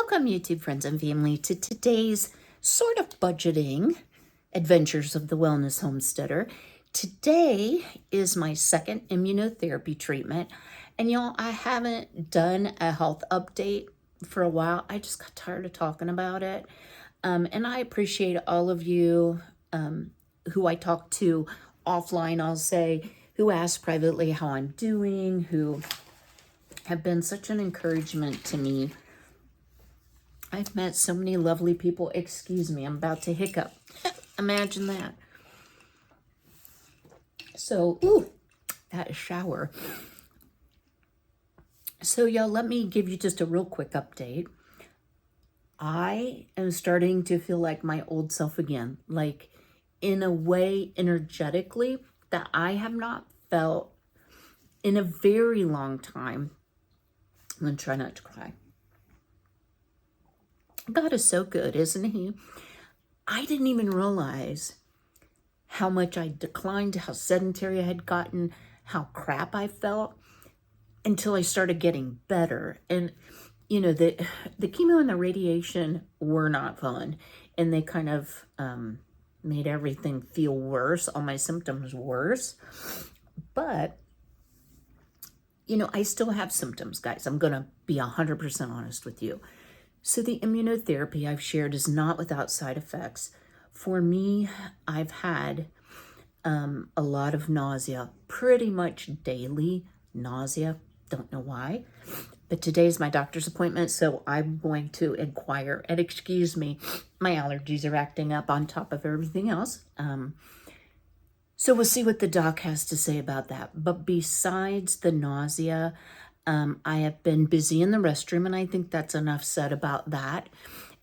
Welcome, YouTube friends and family, to today's sort of budgeting adventures of the Wellness Homesteader. Today is my second immunotherapy treatment, and y'all, I haven't done a health update for a while. I just got tired of talking about it, and I appreciate all of you who I talk to offline, I'll say, who ask privately how I'm doing, who have been such an encouragement to me. I've met so many lovely people. Excuse me, I'm about to hiccup. Imagine that. So, that shower. So, y'all, let me give you just a real quick update. I am starting to feel like my old self again, like in a way energetically that I have not felt in a very long time. I'm going to try not to cry. God is so good, isn't he? I didn't even realize how much I declined, how sedentary I had gotten, how crap I felt until I started getting better. And, you know, the chemo and the radiation were not fun. And they kind of made everything feel worse, all my symptoms worse. But, you know, I still have symptoms, guys. I'm going to be 100% honest with you. So the immunotherapy I've shared is not without side effects. For me, I've had a lot of nausea, pretty much daily nausea. Don't know why, but today's my doctor's appointment, so I'm going to inquire. And excuse me, my allergies are acting up on top of everything else. So we'll see what the doc has to say about that. But besides the nausea, I have been busy in the restroom, and I think that's enough said about that.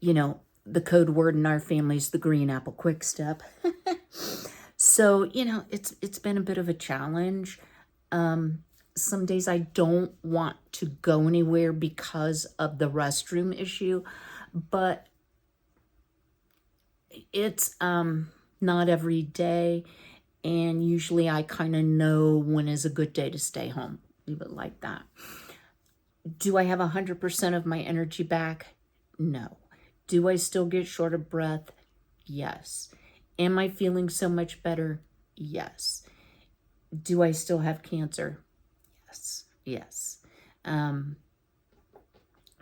You know, the code word in our family is the green apple quick step. So, you know, it's been a bit of a challenge. Some days I don't want to go anywhere because of the restroom issue, but it's not every day, and usually I kind of know when is a good day to stay home. Leave it like that. Do I have 100% of my energy back? No. Do I still get short of breath? Yes. Am I feeling so much better? Yes. Do I still have cancer? Yes. Yes.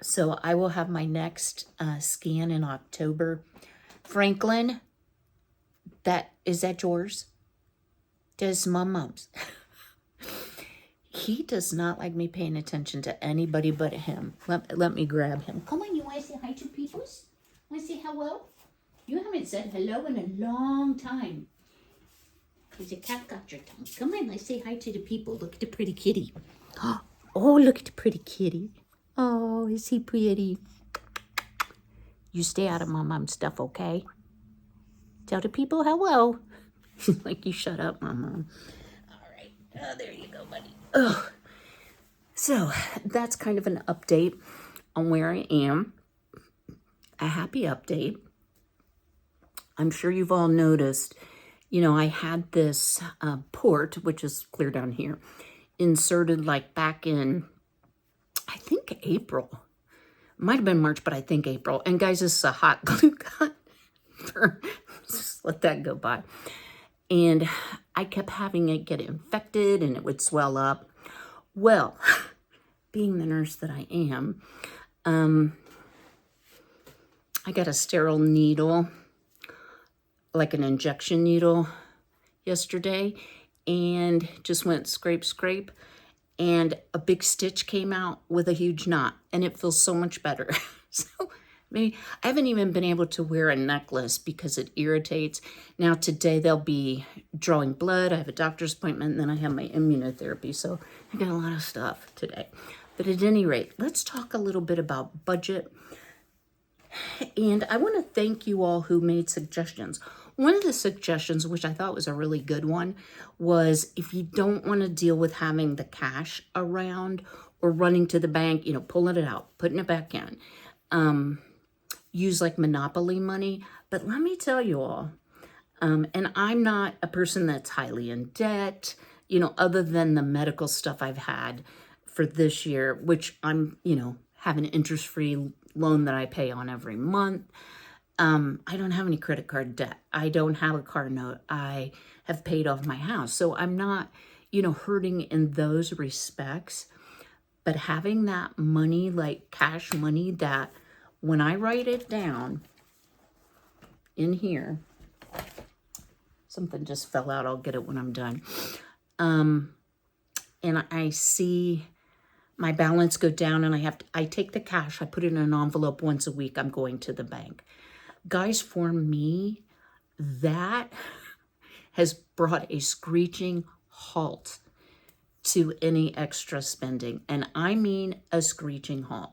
So I will have my next scan in October. Franklin, is that yours? That's my mom's. He does not like me paying attention to anybody but him. Let me grab him. Come on, you want to say hi to people? Want to say hello? You haven't said hello in a long time. Because a cat got your tongue. Come on, let's say hi to the people. Look at the pretty kitty. Oh, look at the pretty kitty. Oh, is he pretty? You stay out of my mom's stuff, okay? Tell the people hello. Like, you shut up, my mom. Oh, there you go, buddy. Oh, so that's kind of an update on where I am. A happy update. I'm sure you've all noticed, you know, I had this port, which is clear down here, inserted like back in, I think April. Might have been March, but I think April. And guys, this is a hot glue gun. Just let that go by. And I kept having it get infected and it would swell up. Well, being the nurse that I am, I got a sterile needle, like an injection needle yesterday, and just went scrape, scrape, and a big stitch came out with a huge knot, and it feels so much better. So maybe I haven't even been able to wear a necklace because it irritates. Now today they'll be drawing blood. I have a doctor's appointment, and then I have my immunotherapy. So I got a lot of stuff today. But at any rate, let's talk a little bit about budget. And I want to thank you all who made suggestions. One of the suggestions, which I thought was a really good one, was if you don't want to deal with having the cash around or running to the bank, you know, pulling it out, putting it back in. Use like Monopoly money. But let me tell you all, and I'm not a person that's highly in debt, you know, other than the medical stuff I've had for this year, which I'm, you know, have an interest-free loan that I pay on every month. I don't have any credit card debt. I don't have a car note. I have paid off my house. So I'm not, hurting in those respects. But having that money, like cash money, that when I write it down in here, something just fell out. I'll get it when I'm done. And I see my balance go down, and I take the cash, I put it in an envelope once a week. I'm going to the bank. Guys, for me, that has brought a screeching halt to any extra spending. And I mean a screeching halt.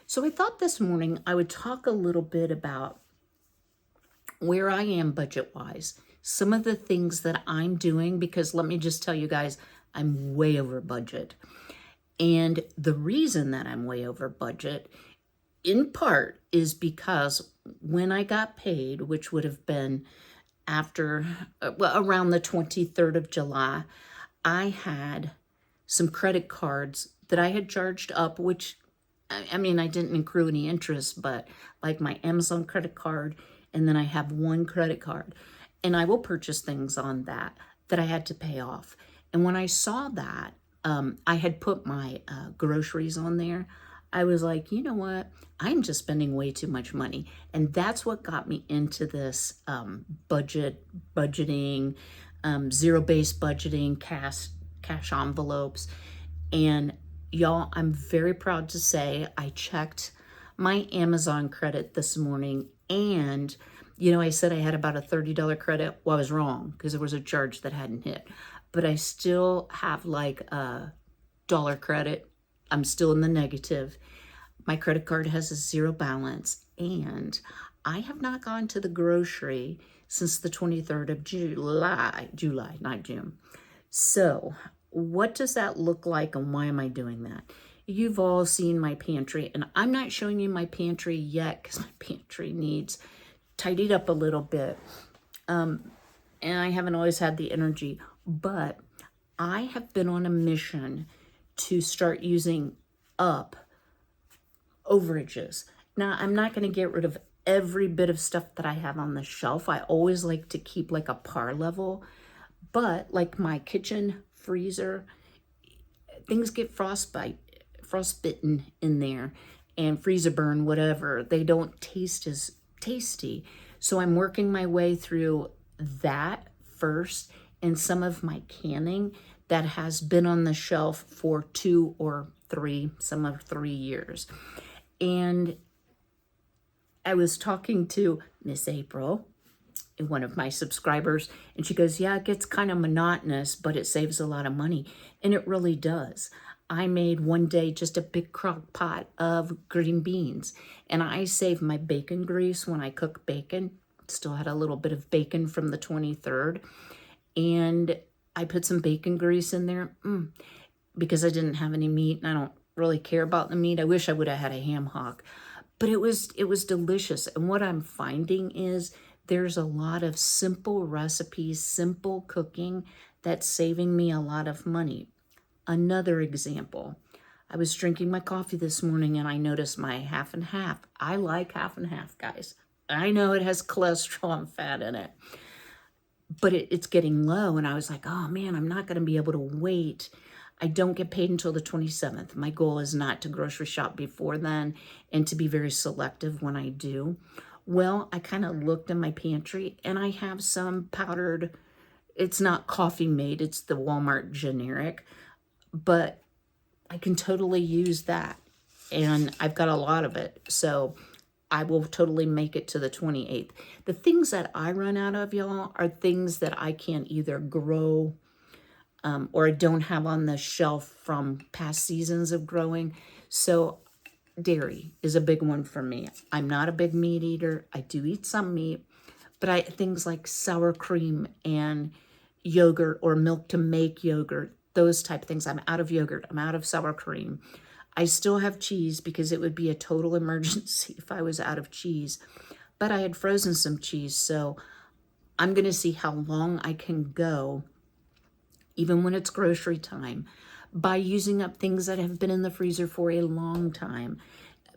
So I thought this morning I would talk a little bit about where I am budget-wise, some of the things that I'm doing, because let me just tell you guys, I'm way over budget. And the reason that I'm way over budget, in part, is because when I got paid, which would have been after, around the 23rd of July, I had some credit cards that I had charged up, which, I mean, I didn't accrue any interest, but like my Amazon credit card, and then I have one credit card, and I will purchase things on that I had to pay off. And when I saw that, I had put my groceries on there. I was like, you know what? I'm just spending way too much money. And that's what got me into this budgeting, zero-based budgeting, cash envelopes. And y'all, I'm very proud to say I checked my Amazon credit this morning, and I said I had about a $30 credit. Well, I was wrong because there was a charge that hadn't hit. But I still have like a $1 credit. I'm still in the negative. My credit card has a zero balance, and I have not gone to the grocery since the 23rd of July, not June. So what does that look like, and why am I doing that? You've all seen my pantry, and I'm not showing you my pantry yet because my pantry needs tidied up a little bit. And I haven't always had the energy, but I have been on a mission to start using up overages. Now, I'm not going to get rid of every bit of stuff that I have on the shelf. I always like to keep like a par level, but like my kitchen freezer, things get frostbitten in there, and freezer burn, whatever. They don't taste as tasty. So I'm working my way through that first, and some of my canning that has been on the shelf for 2 or 3, some of 3 years. And I was talking to Miss April, one of my subscribers, and she goes, yeah, it gets kind of monotonous, but it saves a lot of money. And it really does. I made one day just a big crock pot of green beans, and I saved my bacon grease when I cook bacon. Still had a little bit of bacon from the 23rd, and I put some bacon grease in there because I didn't have any meat, and I don't really care about the meat. I wish I would have had a ham hock, but it was delicious. And what I'm finding is there's a lot of simple recipes, simple cooking that's saving me a lot of money. Another example, I was drinking my coffee this morning and I noticed my half and half. I like half and half, guys. I know it has cholesterol and fat in it, but it's getting low. And I was like, oh man, I'm not going to be able to wait. I don't get paid until the 27th. My goal is not to grocery shop before then and to be very selective when I do. Well, I kind of looked in my pantry and I have some powdered, it's not coffee made, it's the Walmart generic, but I can totally use that. And I've got a lot of it. So I will totally make it to the 28th. The things that I run out of, y'all, are things that I can't either grow or I don't have on the shelf from past seasons of growing. So dairy is a big one for me. I'm not a big meat eater. I do eat some meat, but things like sour cream and yogurt or milk to make yogurt, those type of things. I'm out of yogurt. I'm out of sour cream. I still have cheese because it would be a total emergency if I was out of cheese. But I had frozen some cheese, so I'm going to see how long I can go, even when it's grocery time, by using up things that have been in the freezer for a long time.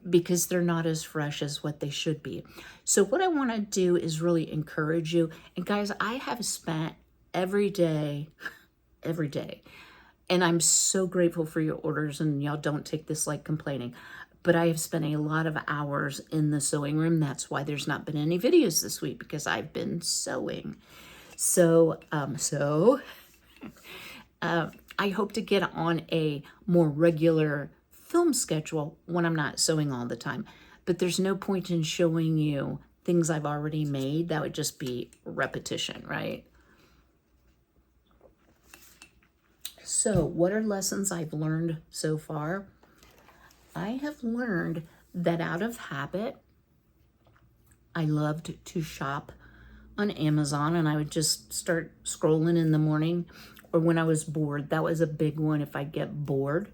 because they're not as fresh as what they should be. So what I want to do is really encourage you. And guys, I have spent every day, and I'm so grateful for your orders, and y'all don't take this like complaining, but I have spent a lot of hours in the sewing room. That's why there's not been any videos this week, because I've been sewing. So, I hope to get on a more regular film schedule when I'm not sewing all the time. But there's no point in showing you things I've already made. That would just be repetition, right? So what are lessons I've learned so far? I have learned that out of habit, I loved to shop on Amazon, and I would just start scrolling in the morning or when I was bored. That was a big one if I get bored.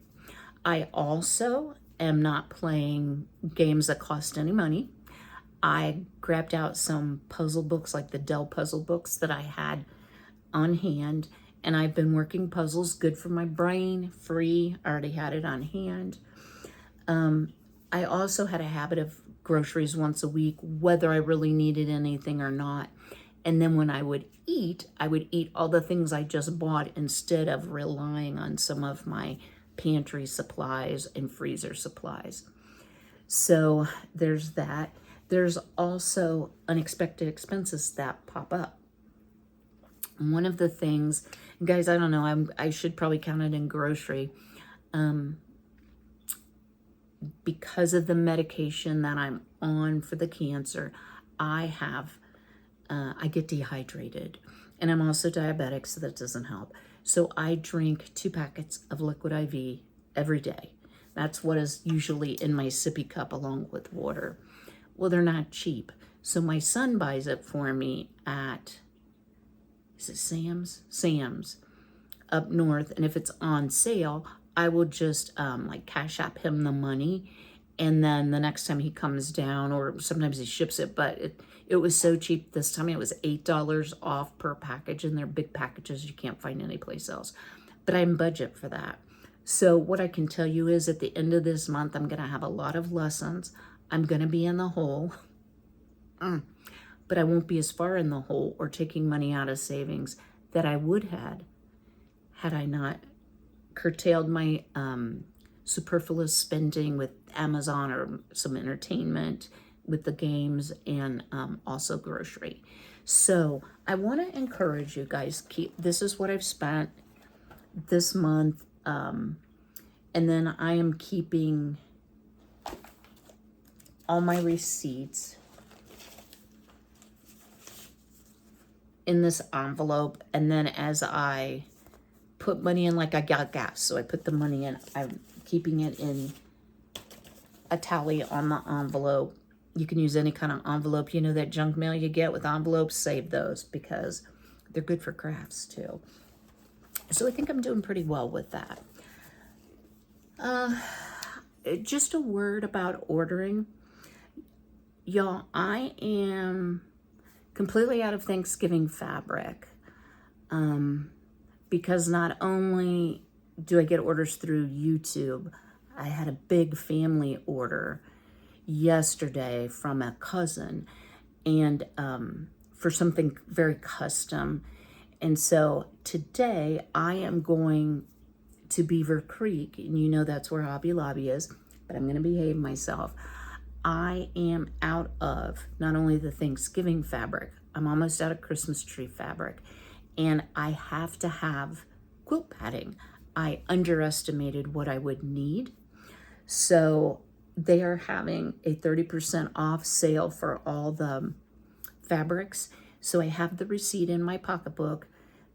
I also am not playing games that cost any money. I grabbed out some puzzle books, like the Dell puzzle books that I had on hand, and I've been working puzzles. Good for my brain, free. I already had it on hand. I also had a habit of groceries once a week, whether I really needed anything or not. And then when I would eat all the things I just bought instead of relying on some of my pantry supplies and freezer supplies. So there's that. There's also unexpected expenses that pop up. One of the things, guys, I don't know, I should probably count it in grocery. Because of the medication that I'm on for the cancer, I get dehydrated, and I'm also diabetic, so that doesn't help. So I drink 2 packets of liquid IV every day. That's what is usually in my sippy cup along with water. Well, they're not cheap. So my son buys it for me at, is it Sam's? Sam's up north. And if it's on sale, I will just like Cash App him the money. And then the next time he comes down, or sometimes he ships it, but it was so cheap this time. It was $8 off per package, and they're big packages you can't find anyplace else. But I'm budget for that. So what I can tell you is at the end of this month, I'm going to have a lot of lessons. I'm going to be in the hole, but I won't be as far in the hole or taking money out of savings that I would had I not curtailed my superfluous spending with Amazon or some entertainment with the games, and also grocery. So I want to encourage you guys, this is what I've spent this month, and then I am keeping all my receipts in this envelope, and then as I put money in, like I got gas, so I put the money in, I'm keeping it in a tally on the envelope. You can use any kind of envelope. You know that junk mail you get with envelopes? Save those because they're good for crafts too. So I think I'm doing pretty well with that. Just a word about ordering. Y'all, I am completely out of Thanksgiving fabric. Because not only do I get orders through YouTube, I had a big family order yesterday from a cousin, and for something very custom. And so today I am going to Beaver Creek, and you know that's where Hobby Lobby is, but I'm going to behave myself. I am out of not only the Thanksgiving fabric, I'm almost out of Christmas tree fabric, and I have to have quilt padding. I underestimated what I would need. So they are having a 30% off sale for all the fabrics. So I have the receipt in my pocketbook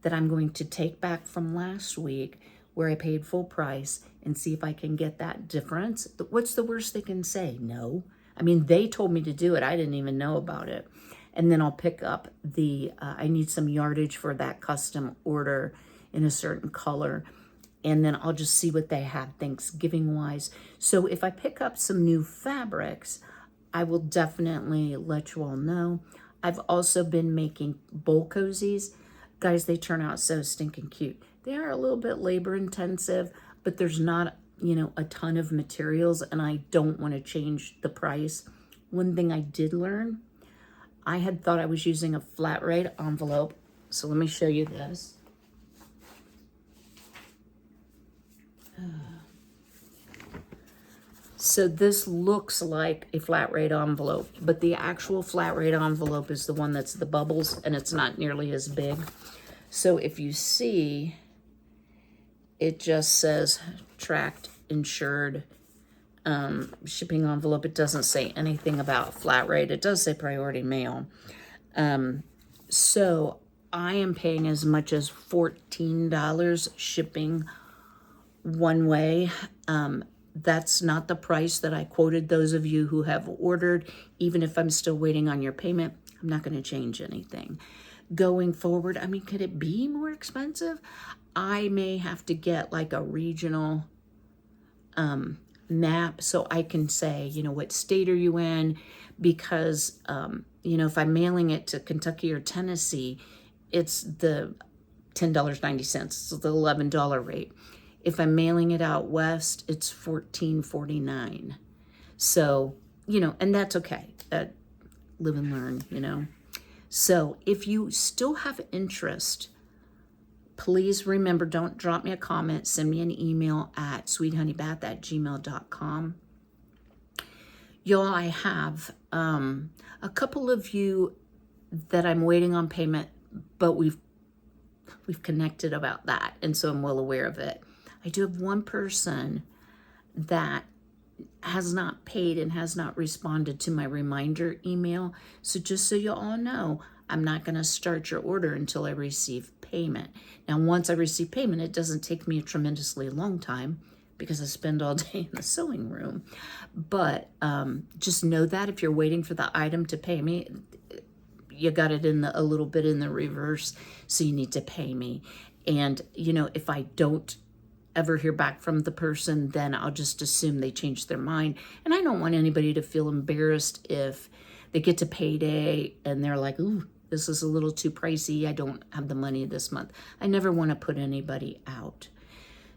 that I'm going to take back from last week where I paid full price and see if I can get that difference. What's the worst they can say? No. I mean, they told me to do it. I didn't even know about it. And then I'll pick up the, I need some yardage for that custom order in a certain color. And then I'll just see what they have Thanksgiving-wise. So if I pick up some new fabrics, I will definitely let you all know. I've also been making bowl cozies. Guys, they turn out so stinking cute. They are a little bit labor intensive, but there's not you know, a ton of materials and I don't want to change the price. One thing I did learn, I had thought I was using a flat rate envelope. So let me show you this. So this looks like a flat rate envelope, but the actual flat rate envelope is the one that's the bubbles, and it's not nearly as big. So if you see, it just says tracked, insured, shipping envelope. It doesn't say anything about flat rate. It does say priority mail. So I am paying as much as $14 shipping one way. That's not the price that I quoted those of you who have ordered. Even if I'm still waiting on your payment, I'm not going to change anything. Going forward, I mean, could it be more expensive? I may have to get like a regional map so I can say, you know, what state are you in? Because, you know, if I'm mailing it to Kentucky or Tennessee, it's the $10.90. It's the $11 rate. If I'm mailing it out west, it's $14.49. So, you know, and that's okay. Live and learn, you know. So if you still have interest, please remember, don't drop me a comment. Send me an email at sweethoneybath@gmail.com. Y'all, I have a couple of you that I'm waiting on payment, but we've connected about that, and so I'm well aware of it. I do have one person that has not paid and has not responded to my reminder email. So just so you all know, I'm not going to start your order until I receive payment. Now, once I receive payment, it doesn't take me a tremendously long time because I spend all day in the sewing room. But just know that if you're waiting for the item to pay me, you got it in a little bit in the reverse, so you need to pay me. And, you know, if I don't ever hear back from the person, then I'll just assume they changed their mind. And I don't want anybody to feel embarrassed if they get to payday and they're like, ooh, this is a little too pricey. I don't have the money this month. I never want to put anybody out.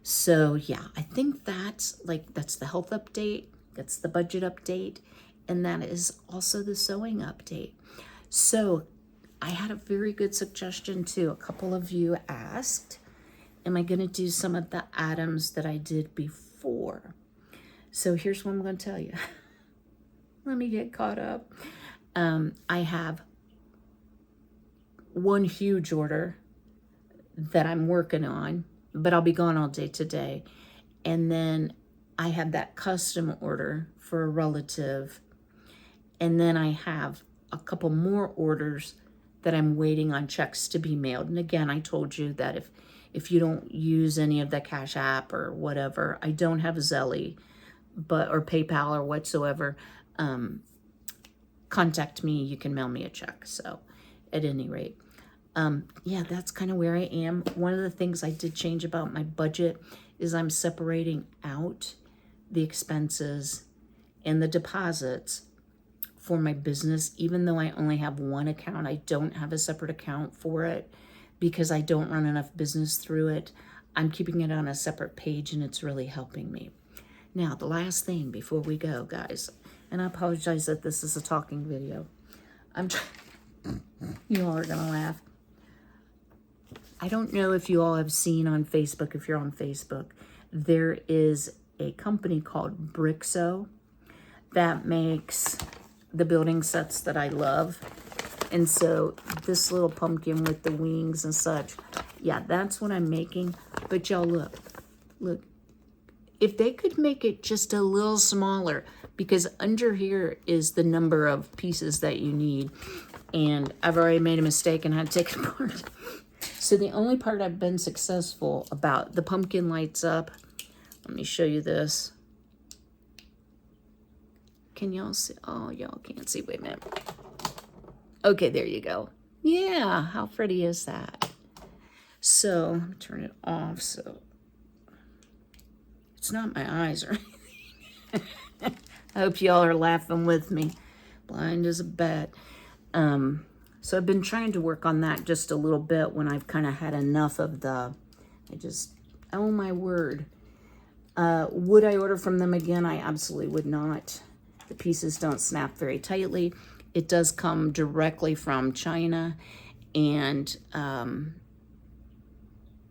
So yeah, I think that's the health update. That's the budget update. And that is also the sewing update. So I had a very good suggestion too. A couple of you asked, am I going to do some of the items that I did before? So here's what I'm going to tell you. Let me get caught up. I have one huge order that I'm working on, but I'll be gone all day today. And then I have that custom order for a relative. And then I have a couple more orders that I'm waiting on checks to be mailed. And again, I told you that if you don't use any of the Cash App or whatever, I don't have Zelle, or PayPal or whatsoever, contact me. You can mail me a check. So at any rate, yeah, that's kind of where I am. One of the things I did change about my budget is I'm separating out the expenses and the deposits for my business. Even though I only have one account, I don't have a separate account for it because I don't run enough business through it. I'm keeping it on a separate page and it's really helping me. Now, the last thing before we go, guys, and I apologize that this is a talking video. You all are gonna laugh. I don't know if you all have seen on Facebook, if you're on Facebook, there is a company called Brixo that makes the building sets that I love. And so this little pumpkin with the wings and such, yeah, that's what I'm making. But y'all look, if they could make it just a little smaller, because under here is the number of pieces that you need. And I've already made a mistake and had to take it apart. So the only part I've been successful about, the pumpkin lights up. Let me show you this. Can y'all see? Oh, y'all can't see. Wait a minute. Okay, there you go. Yeah, how pretty is that? So, let me turn it off so it's not my eyes or anything. I hope y'all are laughing with me. Blind as a bat. So I've been trying to work on that just a little bit when I've kind of had enough of the, oh my word. Would I order from them again? I absolutely would not. The pieces don't snap very tightly. It does come directly from China, and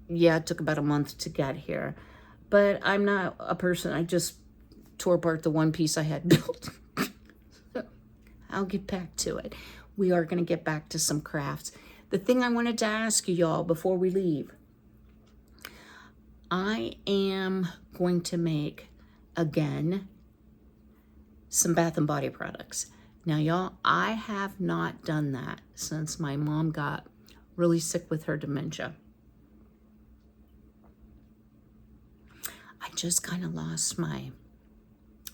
yeah, it took about a month to get here. But I'm not a person, I just tore apart the one piece I had built. I'll get back to it. We are going to get back to some crafts. The thing I wanted to ask you y'all before we leave, I am going to make, again, some Bath and Body products. Now, y'all, I have not done that since my mom got really sick with her dementia. I just kind of lost my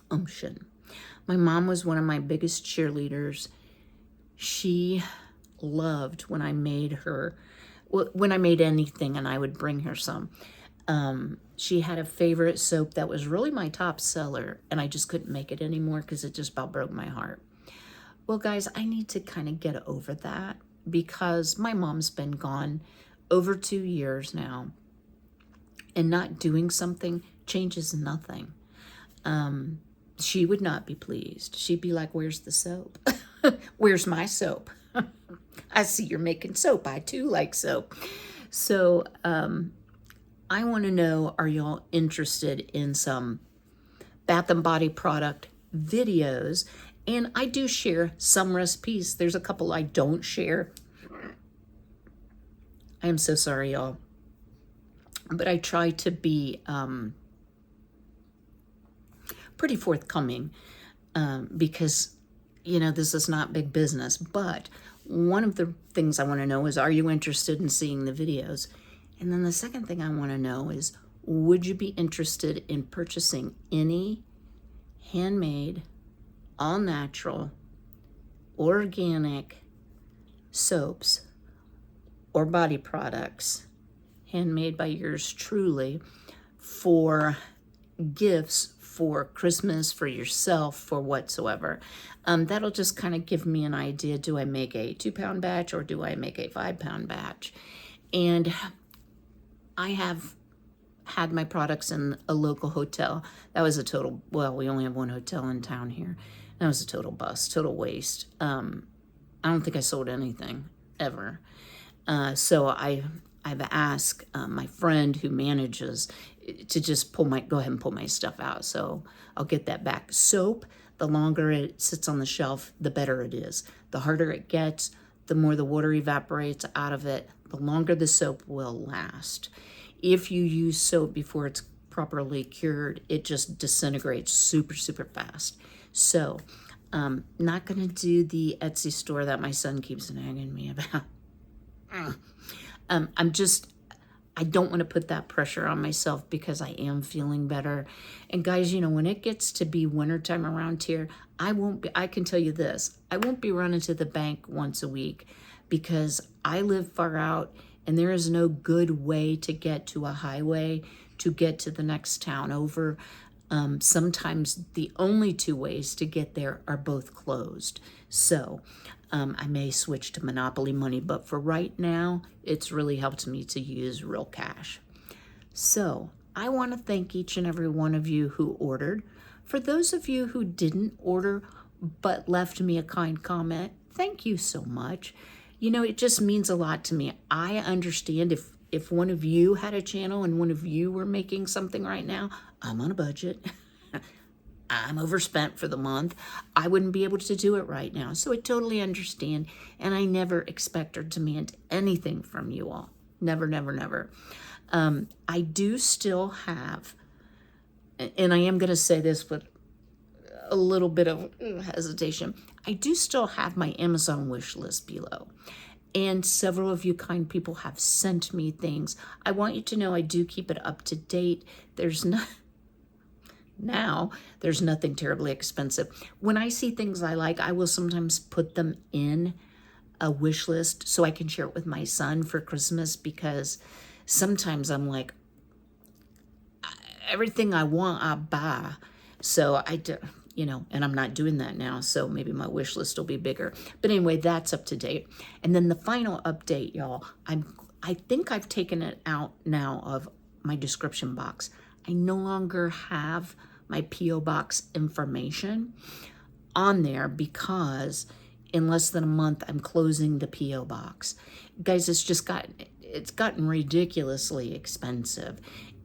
umption. My mom was one of my biggest cheerleaders. She loved when I made her, when I made anything and I would bring her some. She had a favorite soap that was really my top seller, and I just couldn't make it anymore because it just about broke my heart. Well, guys, I need to kind of get over that because my mom's been gone over 2 years now, and not doing something changes nothing. She would not be pleased. She'd be like, where's the soap? Where's my soap? I see you're making soap. I too like soap. So I want to know, are y'all interested in some Bath and Body product videos? And I do share some recipes. There's a couple I don't share. I am so sorry, y'all. But I try to be pretty forthcoming because, you know, this is not big business. But one of the things I want to know is, are you interested in seeing the videos? And then the second thing I want to know is, would you be interested in purchasing any handmade, all natural, organic soaps or body products, handmade by yours truly, for gifts for Christmas, for yourself, for whatsoever? That'll just kind of give me an idea. Do I make a 2-pound batch or do I make a 5-pound batch? And I have had my products in a local hotel. That was a total, well, we only have one hotel in town here. That was a total bust, total waste. I don't think I sold anything ever. So I've asked my friend who manages to just go ahead and pull my stuff out. So I'll get that back. Soap, the longer it sits on the shelf, the better it is. The harder it gets, the more the water evaporates out of it, the longer the soap will last. If you use soap before it's properly cured, it just disintegrates super, super fast. So not going to do the Etsy store that my son keeps nagging me about. I don't want to put that pressure on myself because I am feeling better. And guys, you know, when it gets to be wintertime around here, I can tell you this, I won't be running to the bank once a week because I live far out and there is no good way to get to a highway to get to the next town over. Sometimes the only 2 ways to get there are both closed. So I may switch to Monopoly money, but for right now, it's really helped me to use real cash. So I want to thank each and every one of you who ordered. For those of you who didn't order but left me a kind comment, thank you so much. You know, it just means a lot to me. I understand if one of you had a channel and one of you were making something right now, I'm on a budget. I'm overspent for the month. I wouldn't be able to do it right now. So I totally understand. And I never expect or demand anything from you all. Never, never, never. I do still have, and I am going to say this with a little bit of hesitation, I do still have my Amazon wish list below. And several of you kind people have sent me things. I want you to know I do keep it up to date. There's nothing terribly expensive. When I see things I like, I will sometimes put them in a wish list so I can share it with my son for Christmas, because sometimes I'm like, everything I want, I buy. So I do, you know, and I'm not doing that now. So maybe my wish list will be bigger. But anyway, that's up to date. And then the final update, y'all, I think I've taken it out now of my description box. I no longer have my P.O. box information on there because in less than a month, I'm closing the P.O. box. Guys, it's gotten ridiculously expensive.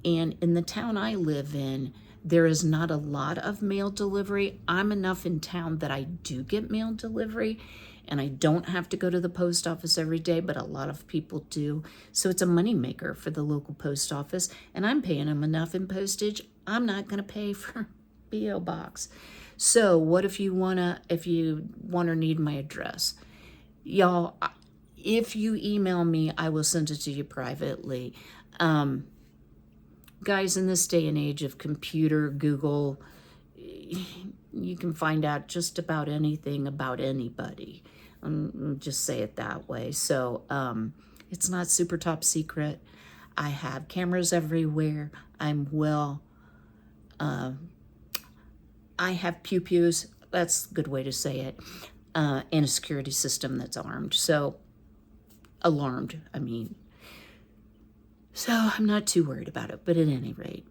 And in the town I live in, there is not a lot of mail delivery. I'm enough in town that I do get mail delivery, and I don't have to go to the post office every day, but a lot of people do. So it's a moneymaker for the local post office, and I'm paying them enough in postage. I'm not going to pay for P.O. box. So what if you want or need my address? Y'all, if you email me, I will send it to you privately. Guys, in this day and age of computer, Google, you can find out just about anything about anybody. Just say it that way. So it's not super top secret. I have cameras everywhere. I have pew-pews, that's a good way to say it, and a security system that's alarmed, I mean. So I'm not too worried about it, but at any rate,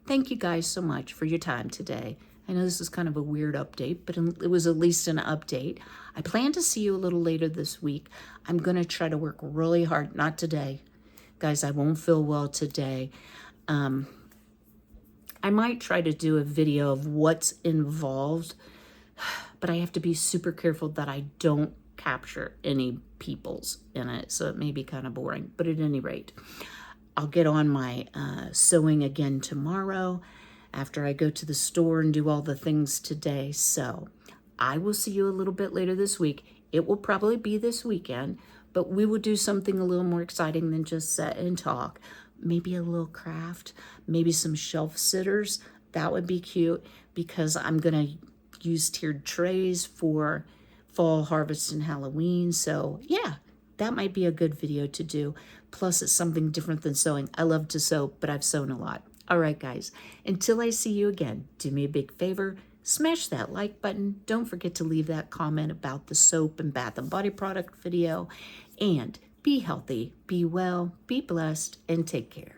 thank you guys so much for your time today. I know this is kind of a weird update, but it was at least an update. I plan to see you a little later this week. I'm going to try to work really hard, not today. Guys, I won't feel well today. I might try to do a video of what's involved, but I have to be super careful that I don't capture any peoples in it, so it may be kind of boring. But at any rate, I'll get on my sewing again tomorrow after I go to the store and do all the things today. So I will see you a little bit later this week. It will probably be this weekend, but we will do something a little more exciting than just sit and talk. Maybe a little craft, maybe some shelf sitters. That would be cute because I'm going to use tiered trays for fall, harvest, and Halloween. So yeah, that might be a good video to do. Plus, it's something different than sewing. I love to sew, but I've sewn a lot. All right, guys, until I see you again, do me a big favor, smash that like button. Don't forget to leave that comment about the soap and bath and body product video. And be healthy, be well, be blessed, and take care.